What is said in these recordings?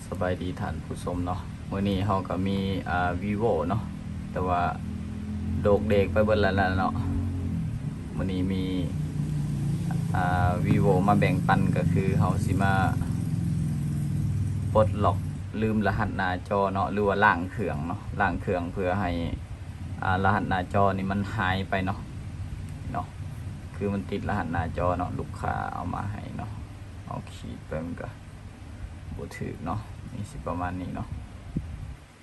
สบายดีท่านผู้ชมเนาะมื้อนี้เฮาก็มีvivo เนาะแต่ว่าโดกเด็กไปเบิดแล้วเนาะมื้อนี้มีvivo มาแบ่งปันก็คือเฮาสิมาปลดล็อกลืมรหัสหน้าจอเนาะหรือว่าล้างเครื่องเนาะล้างเครื่องเพื่อให้รหัสหน้าจอนี่มันหายไปเนาะคือมันติดรหัสหน้าจอเนาะลูกค้าเอามาให้เนาะเอาขีดไปมันก็บ่ถึกเนาะนี่สิประมาณนี้เนาะ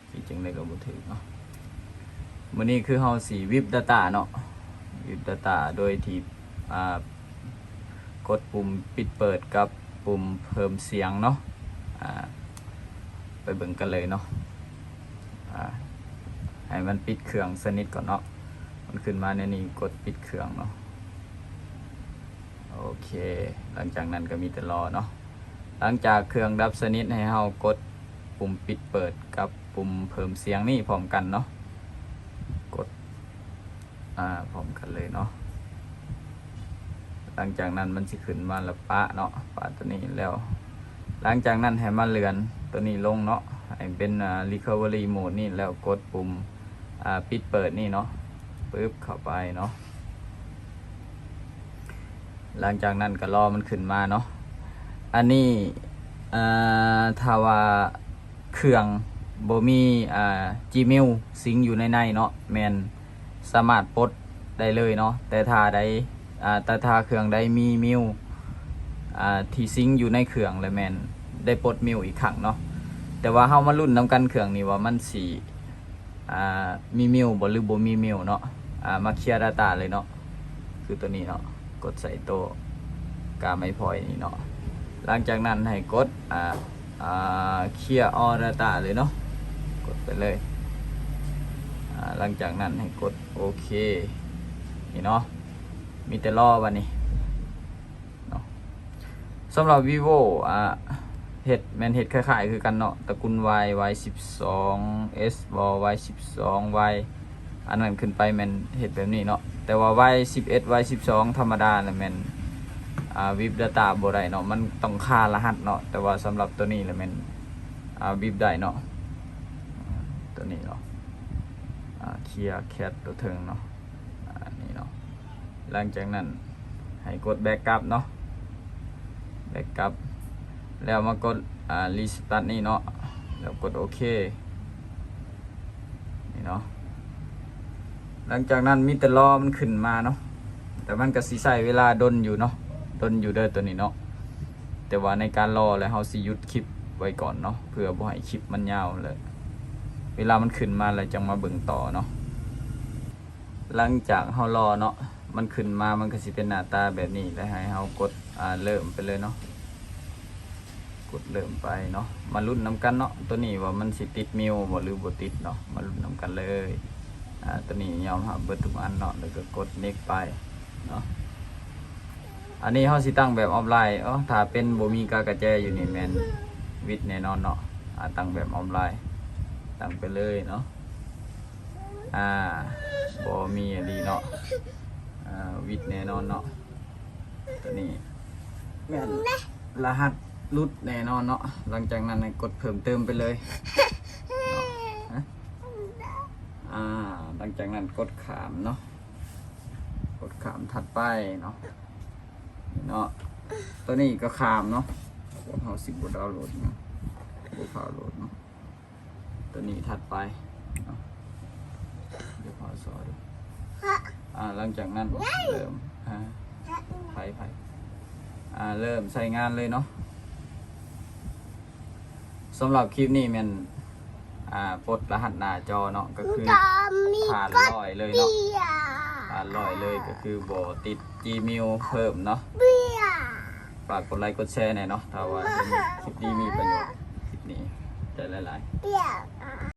ที่จริงเลยก็บ่ถึกเนาะมื้อนี้คือเฮาสิวิป data เนาะวิป data โดยที่กดปุ่มปิดเปิดกับปุ่มเพิ่มเสียงเนาะไปเบิ่งกันเลยเนาะให้มันปิดเครื่องสนิทก่อนเนาะมันขึ้นมาในนี้กดปิดเครื่องเนาะโอเคหลังจากนั้นก็มีแต่รอเนาะหลังจากเครื่องดับสนิทให้เฮากดปุ่มปิดเปิดกับปุ่มเพิ่มเสียงนี่พร้อมกันเนาะกดพร้อมกันเลยเนาะหลังจากนั้นมันสิขึ้นมาละปะเนาะปะตัวนี้แล้วหลังจากนั้นให้มาเลื่อนตัวนี้ลงเนาะให้เป็นrecovery mode นี่แล้วกดปุ่มปิดเปิดนี่เนาะปึ๊บเข้าไปเนาะหลังจากนั้นก็รอมันขึ้นมาเนาะอันนี้ถ้าว่าเครื่องบ่มีGmail ซิงอยู่ในเนาะแมนสามารถปลดได้เลยเนาะแต่ถ้าเครื่องใดมีมิวที่ซิงอยู่ในเครื่องเลยแมนได้ปลดมิวอีกครั้งเนาะแต่ว่าเฮามาลุ้นนำกันเครื่องนี้ว่ามันสิมีมิวบ่หรือบ่มีมิวเนาะมาเคลียร์ data เลยเนาะคือตัวนี้เนาะกดใส่โต๊ะกาไม่พอยนี่เนาะหลังจากนั้นให้กดเคลียร์ all data เลยเนาะกดไปเลยหลังจากนั้นให้กดโอเคนี่เนาะมีแต่รอวันนี้เนาะสำหรับ vivo เฮ็ดคล้ายๆคือกันเนาะตระกูล Y12s Y12y อันนั้นขึ้นไปแม่นเฮ็ดแบบนี้เนาะแต่ว่า Y11 Y12 ธรรมดาน่ะแม่นวิป data บ่ได้เนาะมันต้องค่ารหัสเนาะแต่ว่าสำหรับตัวนี้แหละแม่นวิปได้เนาะตัวนี้เนาะเคลียร์แคทตัวเทิงเนาะนี่เนาะหลังจากนั้นให้กดแบ็กอัพเนาะแบ็กอัพแล้วมากดรีสตาร์ทนี่เนาะแล้วกดโอเคนี่เนาะหลังจากนั้นมีแต่รอมันขึ้นมาเนาะแต่มันก็สิใช้เวลาดนอยู่เนาะดนอยู่เด้อตัวนี้เนาะแต่ว่าในการรอแล้วเฮาสิหยุดคลิปไว้ก่อนเนาะเพื่อบ่ให้คลิปมันยาวเลยเวลามันขึ้นมาแล้วจังมาเบิ่งต่อเนาะหลังจากเฮารอเนาะมันขึ้นมามันก็สิเป็นหน้าตาแบบนี้แล้วให้เฮากดเริ่มไปเลยเนาะกดเริ่มไปเนาะมาลุ้นนำกันเนาะตัวนี้ว่ามันสิติดมิวบ่หรือบ่ติดเนาะมาลุ้นนำกันเลยตัวนี้ยอมรับเบิดทุกอันเนาะแล้วก็กด next ไปเนาะอันนี้เฮาสิตั้งแบบออฟไลน์ถ้าเป็นบ่มีกากระแจอยู่นี่แม่นวิดแน่นอนเนาะตั้งแบบออฟไลน์ตั้งไปเลยเนาะบ่มีดีเนาะวิดแน่นอนเนาะตัวนี้แม่นรหัสรุดแน่นอนเนาะหลังจากนั้นกดเพิ่มเติมไปเลยหลังจากนั้นกดขามเนาะกดขามถัดไปเนาะตัวนี้ก็ขามเนาะเขา10 บดาวน์โหลดเนาะบดาวน์โหลดเนาะตัวนี้ถัดไปเนาะเดี๋ยวพอสอนดูหลังจากนั้นเริ่มไปเริ่มใช้งานเลยเนาะสำหรับคลิปนี้มันปลดรหัสหน้าจอเนาะก็คือผ่านลอยเลยเนาะผ่านลอยเลยก็คือบ่ติด Gmail เพิ่มเนาะฝากกดไลค์กดแชร์หน่อยเนาะถ้าว่าคลิปนี้มีประโยชน์คลิปนี้ใจหลายๆ